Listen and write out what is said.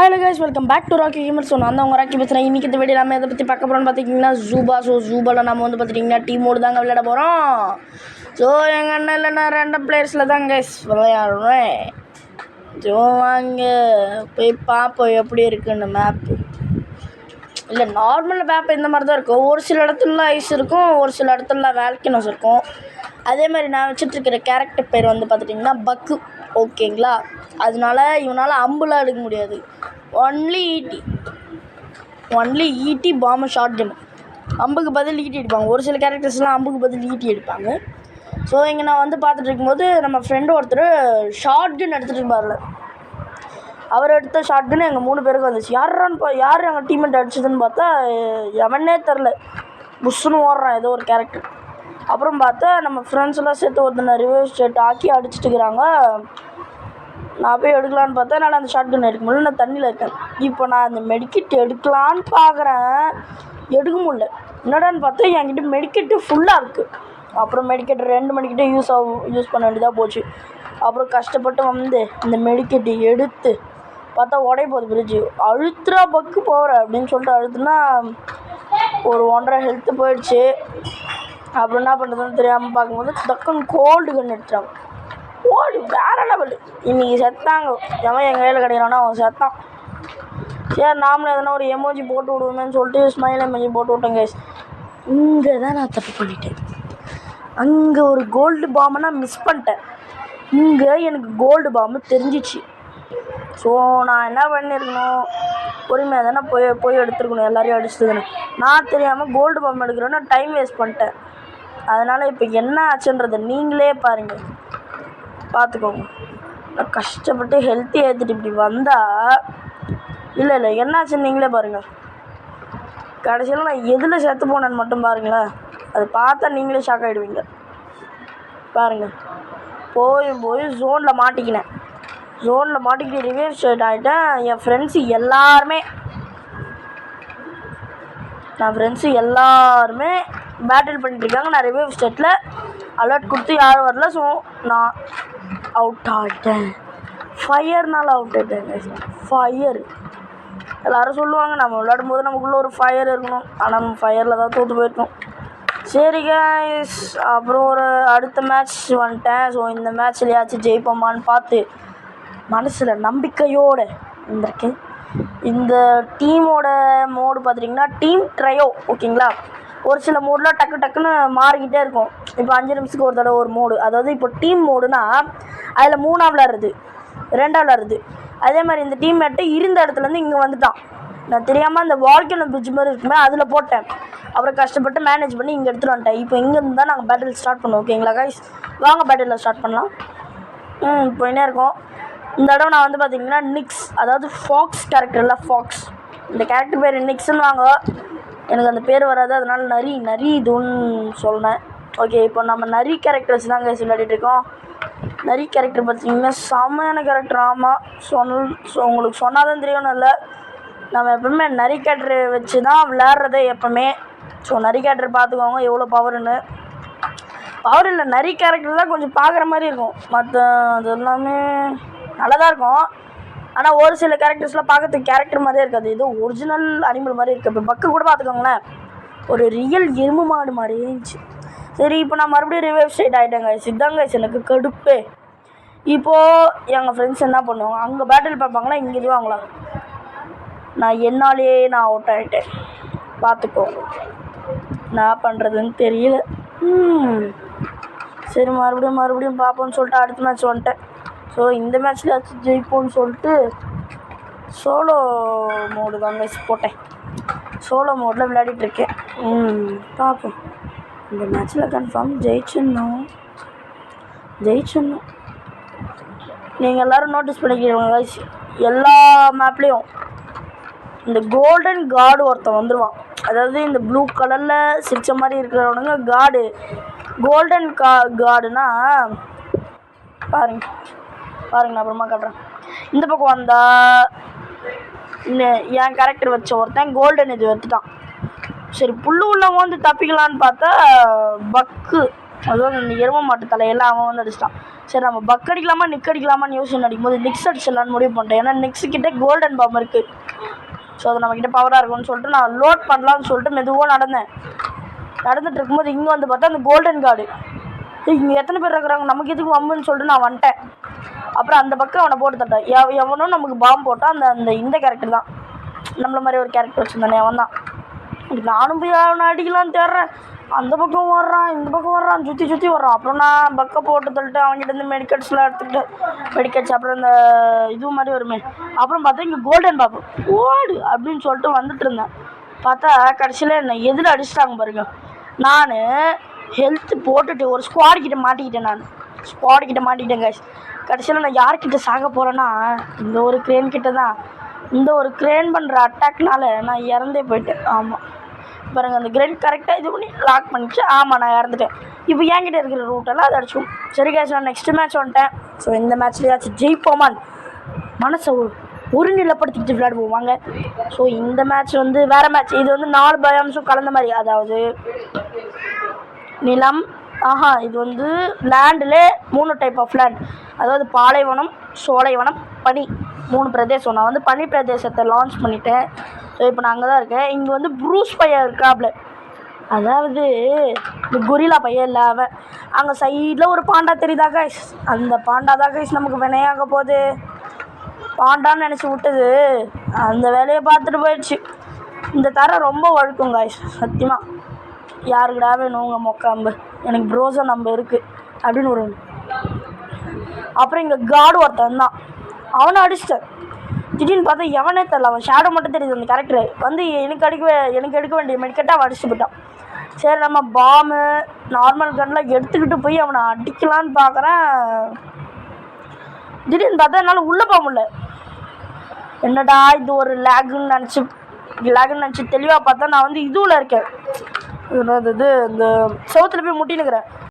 Hello guys, welcome back to Rocky gamer. So நான் தான் உங்கள் ராக்கி பேசுகிறேன். இன்றைக்கி இந்த வீடியோ நம்ம எதை பற்றி பார்க்க போகிறோம்னு பார்த்தீங்கன்னா ஜூபா. ஸோ ஜூபாவில் நம்ம வந்து பார்த்துட்டிங்கன்னா டீமோடு தாங்க விளையாட போகிறோம். ஸோ எங்கள் அண்ணன் இல்லைன்னா ரெண்டு பிளேயர்ஸில் தான் கைஸ் விளையாடுறேன். ஸோ வாங்க போய் பார்ப்போம் எப்படி இருக்குன்னு. மேப்பு இல்லை, நார்மல் மேப் இந்த மாதிரி தான் இருக்கும். ஒரு சில இடத்துல ஐஸ் இருக்கும், ஒரு சில இடத்துல வேல்கனோஸ் இருக்கும். அதே மாதிரி நான் வச்சுட்ருக்கிற கேரக்டர் பேர் வந்து பார்த்துட்டிங்கன்னா பக்கு. ஓகேங்களா? அதனால இவனால் அம்புலாம் எடுக்க முடியாது. ஒன்லி ஈட்டி பாம்பு ஷார்ட் கன். அம்புக்கு பதில் ஈட்டி எடுப்பாங்க. ஒரு சில கேரக்டர்ஸ்லாம் அம்புக்கு பதில் ஈட்டி எடுப்பாங்க. ஸோ இங்கே நான் வந்து பார்த்துட்டு இருக்கும்போது நம்ம ஃப்ரெண்டு ஒருத்தர் ஷார்ட் கன் எடுத்துகிட்டு இருப்பார்ல, அவர் எடுத்த ஷார்ட் கன் எங்கள் 3 பேருக்கு வந்துச்சு. யார் எங்கள் டீம்மேட் அடிச்சதுன்னு பார்த்தா எவனே தெரில, புஷ்ஷுன்னு ஓடுறான் ஏதோ ஒரு கேரக்டர். அப்புறம் பார்த்தா நம்ம ஃப்ரெண்ட்ஸ் எல்லாம் சேர்த்து ஒருத்தனை ரிவர்ஸ் ஸ்டேட் ஆக்கி அடிச்சுட்டுக்கிறாங்க. நான் போய் எடுக்கலான்னு பார்த்தா என்னால் அந்த ஷார்ட் கன் எடுக்க முடியல, நான் தண்ணியில் இருக்கேன். இப்போ நான் அந்த மெடிக்கிட் எடுக்கலான்னு பார்க்குறேன், எடுக்க முடியல. என்னடான்னு பார்த்தா என்கிட்ட மெடிக்கிட்டு ஃபுல்லாக இருக்குது. அப்புறம் மெடிக்கெட் 2 மெடிக்கிட்டே யூஸ் பண்ண வேண்டியதாக போச்சு. அப்புறம் கஷ்டப்பட்டு வந்து இந்த மெடிக்கெட்டு எடுத்து பார்த்தா உடைய போகுது பிரிட்ஜு. அழுத்துறா பக்கு போகிற அப்படின்னு சொல்லிட்டு அழுத்துனா ஒரு 1.5 ஹெல்த்து போயிடுச்சு. அப்புறம் என்ன பண்ணுறதுன்னு தெரியாமல் பார்க்கும்போது டக்குன்னு கோல்டு கன் எடுத்துட்டாங்க. கோல்டு வேற லெவல். இன்றைக்கி செத்தாங்க. எவன் எங்கள் கையில் கிடைக்கிறானோ அவன் செத்தான். சரி, நாமளும் எதனா ஒரு எமோஜி போட்டு விடுவோமேன்னு சொல்லிட்டு ஸ்மைல் எமோஜி போட்டு விட்டேன் கைஸ். இங்கே தான் நான் தப்பு பண்ணிட்டேன். அங்கே ஒரு கோல்டு பாம்பை நான் மிஸ் பண்ணிட்டேன். இங்கே எனக்கு கோல்டு பாம்பு தெரிஞ்சிச்சு. ஸோ நான் என்ன பண்ணியிருக்கணும், பொறுமையாக தானே போய் எடுத்துருக்கணும். எல்லாரையும் அடிச்சதுன்னு நான் தெரியாமல் கோல்டு பாம்பு எடுக்கிறேன்னு டைம் வேஸ்ட் பண்ணிட்டேன். அதனால் இப்போ என்ன ஆச்சுன்றதை நீங்களே பாருங்கள், பார்த்துக்கோங்க. நான் கஷ்டப்பட்டு ஹெல்த்தி ஏற்றிட்டு இப்படி வந்தால் இல்லை என்னாச்சுன்னு நீங்களே பாருங்கள். கடைசியில் நான் எதில் செத்து போனேன்னு மட்டும் பாருங்களேன். அது பார்த்தா நீங்களே ஷாக் ஆகிடுவீங்க. பாருங்கள், போய் ஜோனில் மாட்டிக்கினேன். ஜோனில் மாட்டிக்கிட்டு ரிவர்ஸ் ஸ்டேட் ஆகிட்டேன். என் ஃப்ரெண்ட்ஸு எல்லாருமே பேட்டில் பண்ணிட்டுருக்காங்க. நான் ரிவைவ் ஸ்டேட்டில் அலர்ட் கொடுத்து யாரும் வரல. ஸோ நான் அவுட் ஆகிட்டேன். ஃபயர்னால் அவுட் ஆகிட்டேன். ஃபயர் எல்லோரும் சொல்லுவாங்க நம்ம விளையாடும் போது நமக்குள்ளே ஒரு ஃபயர் இருக்கணும். ஆனால் நம்ம ஃபயரில் தான் தோற்று போயிருக்கோம். சரி கைஸ், அப்புறம் ஒரு அடுத்த மேட்ச் வந்துட்டேன். ஸோ இந்த மேட்ச்லையாச்சும் ஜெயிப்போமான்னு பார்த்து மனசில் நம்பிக்கையோடு இருந்திருக்கேன். இந்த டீமோட மோடு பார்த்துட்டிங்கன்னா டீம் ட்ரையோ. ஓகேங்களா? ஒரு சில மோடெலாம் டக்குன்னு மாறிக்கிட்டே இருக்கும். இப்போ 5 நிமிஷத்துக்கு ஒரு தடவை ஒரு மோடு. அதாவது இப்போ டீம் மோடுனா அதில் 3ஆக விளாட்றது, 2ஆக விளாட்றது. அதே மாதிரி இந்த டீம்மேட்டு இருந்த இடத்துலேருந்து இங்கே வந்துட்டான். நான் தெரியாமல் அந்த வால்கனோ பிரிட்ஜ் மாதிரி இருக்குமே அதில் போட்டேன். அப்புறம் கஷ்டப்பட்டு மேனேஜ் பண்ணி இங்கே எடுத்துகிட்டு வந்துட்டேன். இப்போ இங்கேருந்து தான் நாங்கள் பேட்டில் ஸ்டார்ட் பண்ணுவோம். ஓகேங்களா கைஸ்? வாங்க பேட்டிலில் ஸ்டார்ட் பண்ணலாம். போயினே இருக்கோம். இந்த தடவை நான் வந்து பார்த்திங்கன்னா நிக்ஸ், அதாவது ஃபாக்ஸ் கேரக்டரில் ஃபாக்ஸ். இந்த கேரக்டர் பேர் நிக்ஸ்ன்னு வாங்க. எனக்கு அந்த பேர் வராது, அதனால் நரி இதுன்னு சொன்னேன். ஓகே, இப்போ நம்ம நரி கேரக்டர்ஸ் தான் கைஸ் விளையாடிட்டுருக்கோம். நரி கேரக்டர் பார்த்திங்கன்னா செம்மையான கேரக்டர். ஆமாம், உங்களுக்கு சொன்னாதான் தெரியும்னு இல்லை, நம்ம எப்பவுமே நரி கேரக்டர் வச்சு தான் விளையாடுறதே எப்போவுமே. ஸோ நரி கேரக்டர் பார்த்துக்கோங்க எவ்வளோ பவர்னு. பவர் இல்லை, நரி கேரக்டர் தான் கொஞ்சம் பார்க்குற மாதிரி இருக்கும். மற்ற அது எல்லாமே நல்லா தான் இருக்கும். ஆனால் ஒரு சில கேரக்டர்ஸ்லாம் பார்க்கறதுக்கு கேரக்டர் மாதிரியே இருக்காது, ஏதோ ஒரிஜினல் அனிமல் மாதிரி இருக்குது. இப்போ பக்கு கூட பார்த்துக்கோங்களேன், ஒரு ரியல் எருமை மாடு மாதிரியே இருந்துச்சு. சரி, இப்போ நான் மறுபடியும் ரிவைவ் ஸ்டேட் ஆகிட்டேங்க. சித்தாங்க எனக்கு கடுப்பே. இப்போது எங்கள் ஃப்ரெண்ட்ஸ் என்ன பண்ணுவாங்க, அங்கே பேட்டில் பார்ப்பாங்களா, இங்கே இதுவாங்களா. என்னாலே நான் அவுட் ஆகிட்டேன். பார்த்துக்கோ, நான் பண்ணுறதுன்னு தெரியல. சரி, மறுபடியும் பார்ப்போம்னு சொல்லிட்டு அடுத்த மேட்ச் வந்துட்டேன். ஸோ இந்த மேட்ச்சில் ஜெயிப்போம்னு சொல்லிட்டு சோலோ மோடு தாங்க போட்டேன். சோலோ மோடில் விளையாடிட்டுருக்கேன். பார்ப்போம். இந்த மேட்ச்சில் கன்ஃபார்ம் ஜெயிச்சிடணும். நீங்கள் எல்லோரும் நோட்டீஸ் பண்ணிக்கிறீங்க, எல்லா மேப்லேயும் இந்த கோல்டன் கார்டு ஒருத்தன் வந்துடுவான். அதாவது இந்த ப்ளூ கலரில் சிரிச்ச மாதிரி இருக்கிறவனுங்க கார்டு. கோல்டன் கார்டுனா பாருங்க அப்புறமா காட்டுறேன். இந்த பக்கம் வந்தால் என் கேரக்டர் வச்ச ஒருத்தன் கோல்டன் இது எடுத்துட்டான். சரி, புல்லு உள்ளவங்க வந்து தப்பிக்கலான்னு பார்த்தா பக்கு அதுவும் அந்த எரும மாட்டு தலையெல்லாம் அவன் வந்து அடிச்சிட்டான். சரி நம்ம பக் அடிக்கலாமா நிக் அடிக்கலாமான்னு யோசனை அடிக்கும்போது நிக்ஸ் அடிச்சிடலான்னு முடிவு பண்ணிட்டேன். ஏன்னா நெக்ஸ்ட் கிட்டே கோல்டன் பாம் இருக்குது. ஸோ அது நம்மக்கிட்ட பவராக இருக்கும்னு சொல்லிட்டு நான் லோட் பண்ணலான்னு சொல்லிட்டு மெதுவாக நடந்துட்டு இருக்கும்போது இங்கே வந்து பார்த்தா அந்த கோல்டன் கார்டு இங்கே எத்தனை பேர் இருக்கிறாங்க நமக்கு எதுக்கு வம்புன்னு சொல்லிட்டு நான் வந்துட்டேன். அப்புறம் அந்த பக்கம் அவனை போட்டு தட்டேன். எவனும் நமக்கு பாம்பு போட்டால் அந்த இந்த கேரக்டர் தான் நம்மள மாதிரி ஒரு கேரக்டர் வச்சுருந்தானே அவன் தான். நானும் போய் அவனை அடிக்கலான்னு தேடுறேன். அந்த பக்கம் வர்றான் இந்த பக்கம் வர்றான் சுற்றி வர்றான். அப்புறம் நான் பக்கை போட்டு தள்ளிட்டு அவங்ககிட்ட மெடிக்கல்ஸ்லாம் எடுத்துக்கிட்டு மெடிக்கல்ஸ் அப்புறம் இந்த இது மாதிரி வருமே. அப்புறம் பார்த்தா இங்கே கோல்டன் பாபு ஓடு அப்படின்னு சொல்லிட்டு வந்துட்டு இருந்தேன். பார்த்தா கடைசியில் என்னை எதில் அடிச்சிட்டாங்க பாருங்க. நான் ஹெல்த்து போட்டுட்டு ஒரு ஸ்குவாட் கிட்ட மாட்டிக்கிட்டேன் கைஸ். கடைசியில் நான் யார்கிட்ட சாக போகிறேன்னா இந்த ஒரு க்ரேன் கிட்ட தான். இந்த ஒரு க்ரேன் பண்ணுற அட்டாக்னால நான் இறந்தே போயிட்டேன். ஆமாம் பாருங்கள் அந்த க்ரேன் கரெக்டாக இது பண்ணி லாக் பண்ணிச்சு. ஆமாம் நான் இறந்துட்டேன். இப்போ என்கிட்ட இருக்கிற ரூட்டெல்லாம் அதை அடிச்சுக்கும். சரி கைஸ் நான் நெக்ஸ்ட் மேட்ச் வந்துட்டேன். ஸோ இந்த மேட்ச்லேயாச்சும் ஜெயிப்போமான் மனசை ஒரு நிலைப்படுத்திக்கிட்டு விளையாடுவோம் வாங்க. ஸோ இந்த மேட்ச் வந்து வேறு மேட்ச். இது வந்து 4 பயாம்ஸும் கலந்த மாதிரி. அதாவது நிலம் இது வந்து லேண்டில் 3 டைப் ஆஃப் லேண்ட். அதாவது பாலைவனம் சோலைவனம் பனி 3 பிரதேசம். நான் வந்து பனி பிரதேசத்தை லான்ச் பண்ணிட்டேன். ஸோ இப்போ நான் அங்கே தான் இருக்கேன். இங்கே வந்து ப்ரூஸ் பையன் இருக்காப்ல. அதாவது இந்த கொரில்லா பையன் இல்லை அவன். அங்கே சைடில் ஒரு பாண்டா தெரியுதா கைஸ்? அந்த பாண்டா தான் கைஸ் நமக்கு வினையாக போகுது. பாண்டான்னு நினச்சி விட்டது அந்த வேலையை பார்த்துட்டு போயிடுச்சு. இந்த தர ரொம்ப வழுக்கும் கைஸ் சத்தியமாக. யாருக்கிடா வேணும் உங்கள் மொக்க அம்பு எனக்கு ப்ரோசன் நம்ப இருக்குது அப்படின்னு ஒரு. அப்புறம் இங்கே காடு ஒருத்தன் தான் அவனை அடிச்சிட்டேன். திடீர்னு பார்த்தா எவனே தெரில. அவன் ஷேடோ மட்டும் தெரியுது. அந்த கேரக்டர் வந்து எனக்கு எடுக்க வேண்டிய மெடிக்கெட்டாக அவன் அடிச்சு போட்டான். சரி நம்ம பாம்பு நார்மல் கன்னில் எடுத்துக்கிட்டு போய் அவனை அடிக்கலான்னு பார்க்குறேன். திடீர்னு பார்த்தா என்னால் உள்ளே போக முடியல. என்னடா இது ஒரு லேகுன்னு நினச்சி தெளிவாக பார்த்தா நான் வந்து இதுவில் இருக்கேன். இது இந்த செவத்தில் போய் முட்டினுக்கிறேன்.